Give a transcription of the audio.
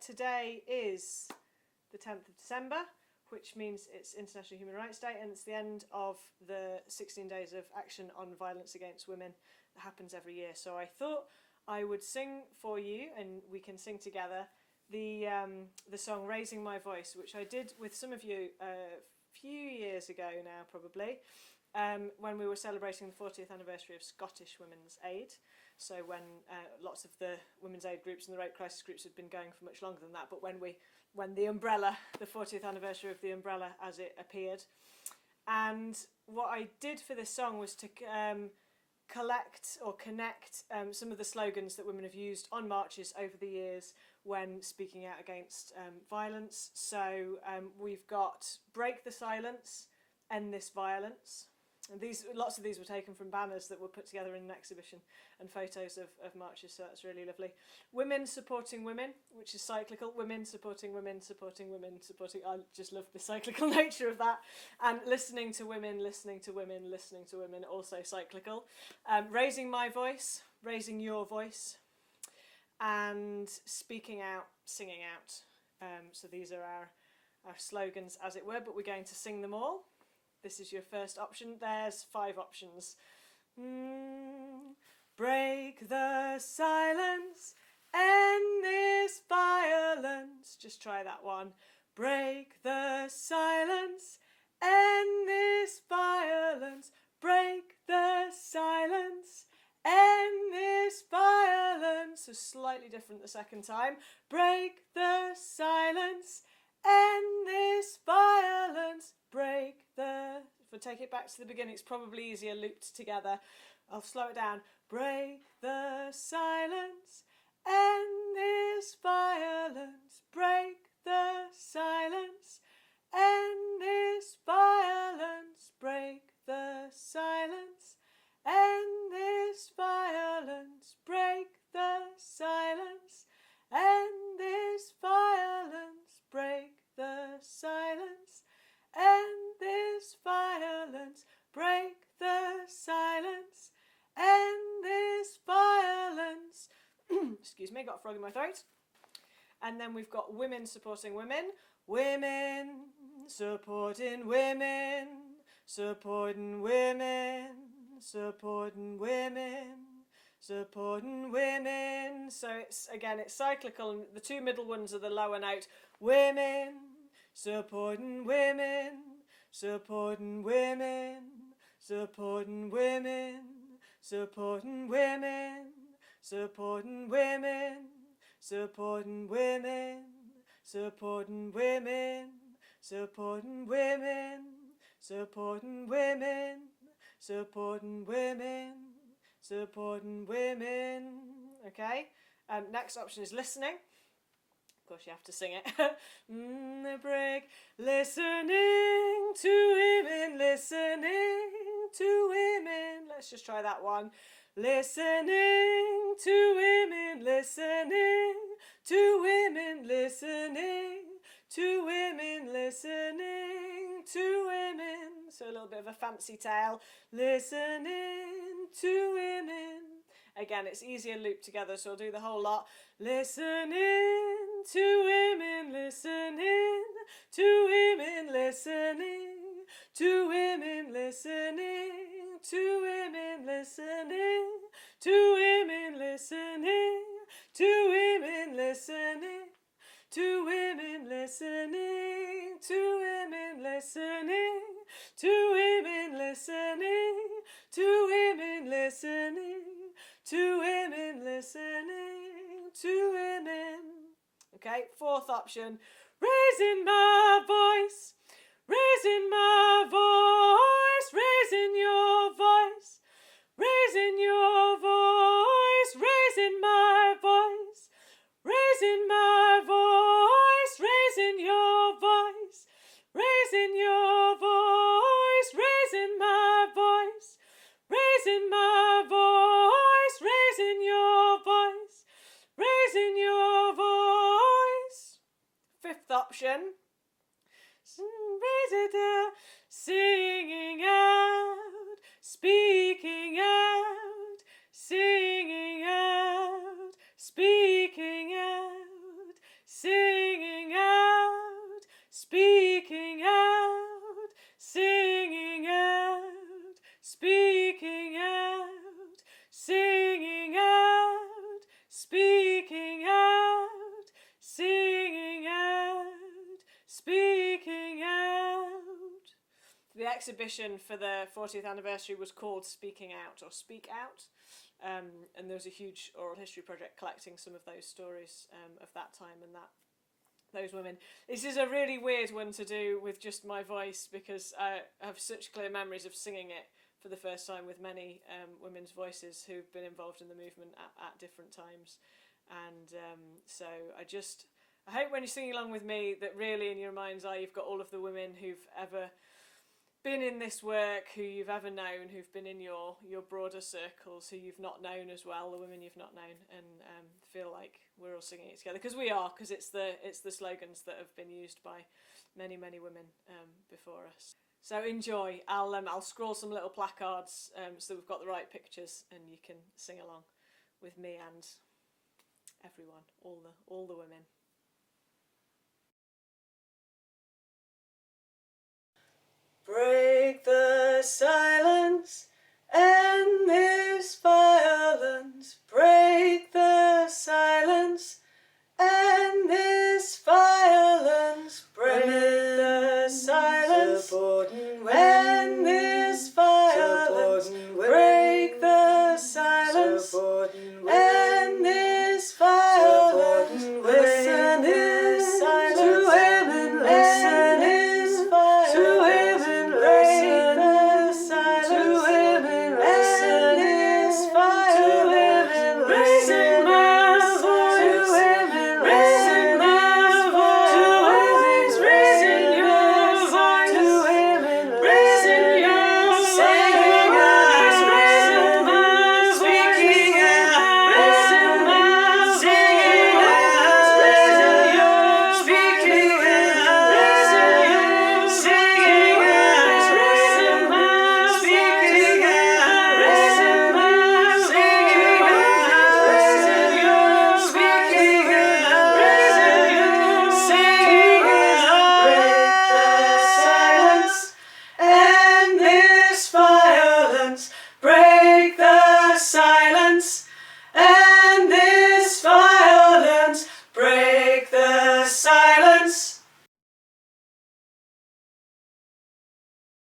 today is the 10th of December, which means it's International Human Rights Day, and it's the end of the 16 days of action on violence against women that happens every year. So I thought I would sing for you, and we can sing together, the song Raising My Voice, which I did with some of you a few years ago now, probably, when we were celebrating the 40th anniversary of Scottish Women's Aid. So when lots of the women's aid groups and the rape crisis groups had been going for much longer than that, but when the umbrella, the 40th anniversary of the umbrella as it appeared. And what I did for this song was to collect or connect some of the slogans that women have used on marches over the years when speaking out against violence. So we've got Break the Silence, End This Violence. And lots of these were taken from banners that were put together in an exhibition and photos of marches, so that's really lovely. Women supporting women, which is cyclical. Women supporting women, supporting women, supporting... I just love the cyclical nature of that. And listening to women, listening to women, listening to women, also cyclical. Raising my voice, raising your voice, and speaking out, singing out. So these are our slogans, as it were, but we're going to sing them all. This is your first option. There's 5 options. Break the silence, end this violence. Just try that one. Break the silence, end this violence. Break the silence, end this violence. So slightly different the second time. Break the silence, end this violence. Break the... If I take it back to the beginning, it's probably easier looped together. I'll slow it down. Break the silence, end this violence. Break the silence, end this violence. Break the silence, end this violence. Break the silence, end this violence. Break the silence, end this violence. Break the silence, end this violence. Excuse me, got a frog in my throat. And then we've got women supporting women. Women supporting women, supporting women, supporting women, supporting women. So it's cyclical, and the 2 middle ones are the lower note. Women supporting women, supporting women, supporting women, supporting women, supporting women, supporting women, supporting women, supporting women, supporting women, supporting women, supporting women. Okay. Next option is listening. Of course, you have to sing it. Break, listening to women, listening to women. Let's just try that one. Listening to women, listening to women, listening to women, listening to women. So a little bit of a fancy tale. Listening to women. Again, it's easier looped together, so I'll do the whole lot. Listening to women, listening to women, listening to women, listening to women, listening to women, listening to women, listening to women, listening to women, listening to women, listening to women, listening to women, listening to women. Okay, 4th option. Raising my voice, raising my voice, raising your voice, raising your voice, raising my voice, raising my voice, raising your voice, raising your voice, raising my voice, raising my voice, raising your voice, raising your voice. 5th option. Raise it up, singing out, speaking out, singing out, speaking out, singing out, speaking out, singing out, speaking out, singing out, speaking out, singing out, speaking out. The exhibition for the 40th anniversary was called Speaking Out, or Speak Out, and there was a huge oral history project collecting some of those stories of that time and those women. This is a really weird one to do with just my voice, because I have such clear memories of singing it for the first time with many women's voices who've been involved in the movement at different times. And so I hope when you're singing along with me that really in your mind's eye you've got all of the women who've ever been in this work, who you've ever known, who've been in your broader circles, who you've not known as well, the women you've not known, and feel like we're all singing it together, because we are, because it's the slogans that have been used by many women before us. So enjoy. I'll scroll some little placards so we've got the right pictures, and you can sing along with me and everyone, all the women. Break the silence, end this violence. Break the